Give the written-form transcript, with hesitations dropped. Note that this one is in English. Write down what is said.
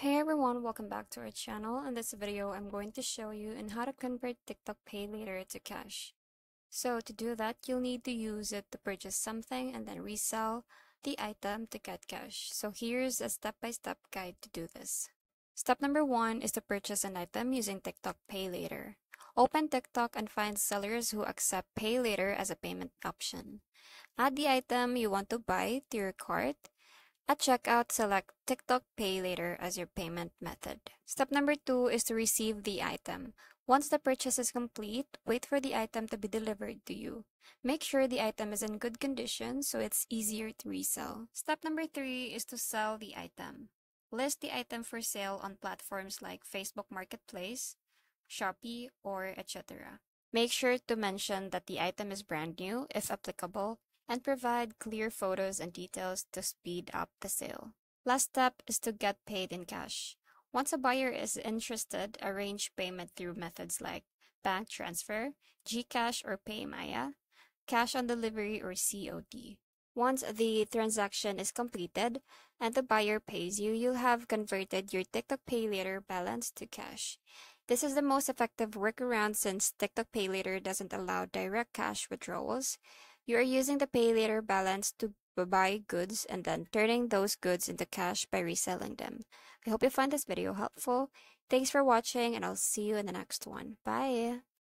Hey everyone, welcome back to our channel. In this video, I'm going to show you on how to convert TikTok Paylater to cash. So to do that, you'll need to use it to purchase something and then resell the item to get cash. So here's a step-by-step guide to do this. Step number 1 is to purchase an item using TikTok Paylater. Open TikTok and find sellers who accept Paylater as a payment option. Add the item you want to buy to your cart. At checkout, select TikTok Paylater as your payment method. Step number 2 is to receive the item. Once the purchase is complete, wait for the item to be delivered to you. Make sure the item is in good condition so it's easier to resell. Step number 3 is to sell the item. List the item for sale on platforms like Facebook Marketplace, Shopee, or etc. Make sure to mention that the item is brand new, if applicable, and provide clear photos and details to speed up the sale. Last step is to get paid in cash. Once a buyer is interested, arrange payment through methods like bank transfer, GCash or PayMaya, cash on delivery or COD. Once the transaction is completed and the buyer pays you, you'll have converted your TikTok Paylater balance to cash. This is the most effective workaround since TikTok Paylater doesn't allow direct cash withdrawals. You are using the Paylater balance to buy goods and then turning those goods into cash by reselling them. I hope you find this video helpful. Thanks for watching and I'll see you in the next one. Bye!